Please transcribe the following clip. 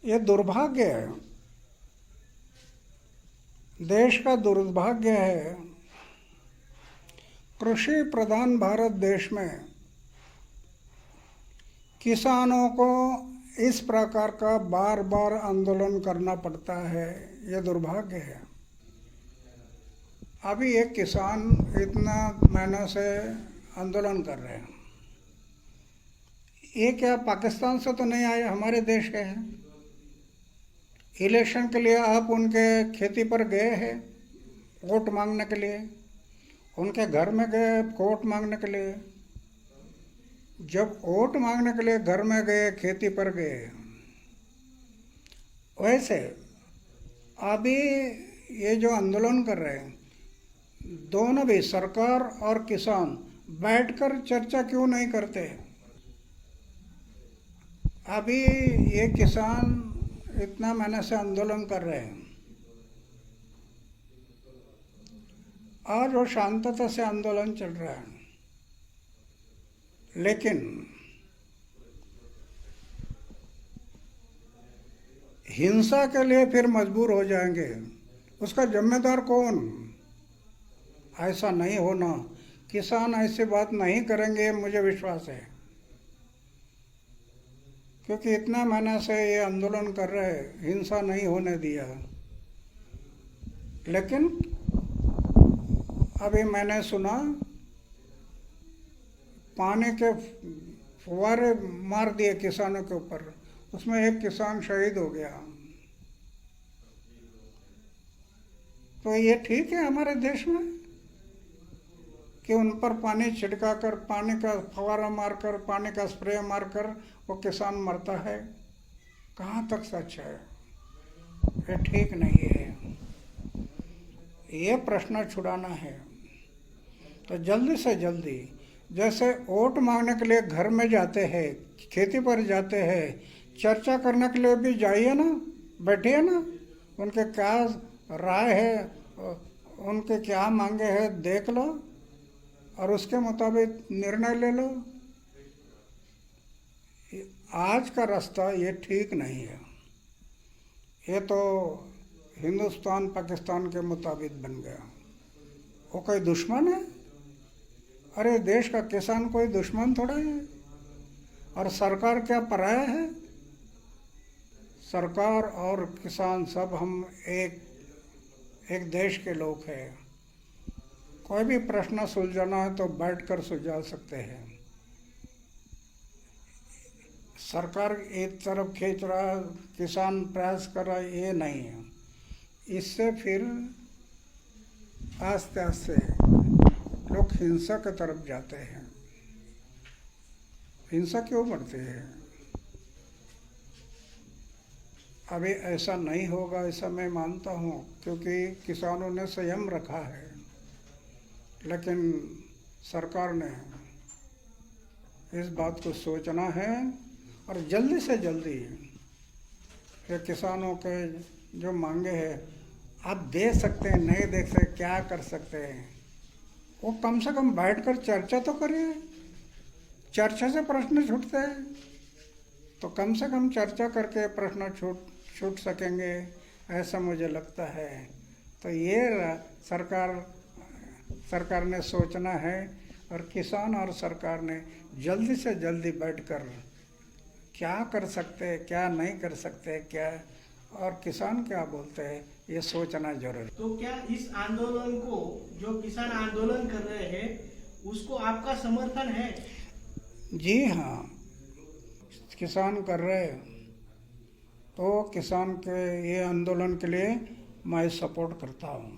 ये दुर्भाग्य है, देश का दुर्भाग्य है। कृषि प्रधान भारत देश में किसानों को इस प्रकार का बार बार आंदोलन करना पड़ता है, ये दुर्भाग्य है। अभी एक किसान इतना महीनों से आंदोलन कर रहे हैं, ये क्या पाकिस्तान से तो नहीं आए, हमारे देश के हैं। इलेक्शन के लिए आप उनके खेती पर गए हैं वोट मांगने के लिए, उनके घर में गए वोट मांगने के लिए। जब वोट मांगने के लिए घर में गए, खेती पर गए, वैसे अभी ये जो आंदोलन कर रहे हैं, दोनों भी सरकार और किसान बैठकर चर्चा क्यों नहीं करते? अभी ये किसान इतना महीने से आंदोलन कर रहे हैं और वो शांतता से आंदोलन चल रहा है, लेकिन हिंसा के लिए फिर मजबूर हो जाएंगे, उसका जिम्मेदार कौन? ऐसा नहीं होना, किसान ऐसी बात नहीं करेंगे, मुझे विश्वास है, क्योंकि इतना महीने से ये आंदोलन कर रहे हैं, हिंसा नहीं होने दिया। लेकिन अभी मैंने सुना पानी के फुवारे मार दिए किसानों के ऊपर, उसमें एक किसान शहीद हो गया। तो ये ठीक है हमारे देश में कि उन पर पानी छिड़काकर, पानी का फवारा मारकर, पानी का स्प्रे मारकर वो किसान मरता है? कहाँ तक सच है? ये ठीक नहीं है, ये प्रश्न छुड़ाना है। तो जल्दी से जल्दी, जैसे वोट मांगने के लिए घर में जाते हैं, खेती पर जाते हैं, चर्चा करने के लिए भी जाइए ना, बैठिए ना, उनके क्या राय है, उनके क्या मांगे हैं देख लो और उसके मुताबिक निर्णय ले लो। आज का रास्ता ये ठीक नहीं है, ये तो हिंदुस्तान पाकिस्तान के मुताबिक बन गया। वो कोई दुश्मन है? अरे देश का किसान कोई दुश्मन थोड़ा है। और सरकार क्या पराया है? सरकार और किसान सब हम एक देश के लोग हैं। कोई भी प्रश्न सुलझाना है तो बैठकर सुलझा सकते हैं। सरकार एक तरफ खींच रहा, किसान प्रयास कर रहा, ये नहीं है। इससे फिर आस्ते आस्ते लोग हिंसा की तरफ जाते हैं। हिंसा क्यों बढ़ती है? अभी ऐसा नहीं होगा, ऐसा मैं मानता हूँ, क्योंकि किसानों ने संयम रखा है। लेकिन सरकार ने इस बात को सोचना है और जल्दी से जल्दी ये किसानों के जो मांगे हैं, आप दे सकते हैं, नहीं दे सकते, क्या कर सकते हैं, वो कम से कम बैठकर चर्चा तो करिए। चर्चा से प्रश्न छूटते हैं, तो कम से कम चर्चा करके प्रश्न छूट सकेंगे, ऐसा मुझे लगता है। तो ये सरकार ने सोचना है और किसान और सरकार ने जल्दी से जल्दी बैठकर क्या कर सकते हैं, क्या नहीं कर सकते, क्या और किसान क्या बोलते हैं, ये सोचना जरूरी। तो क्या इस आंदोलन को, जो किसान आंदोलन कर रहे हैं, उसको आपका समर्थन है? जी हाँ, किसान कर रहे हैं तो किसान के ये आंदोलन के लिए मैं सपोर्ट करता हूँ।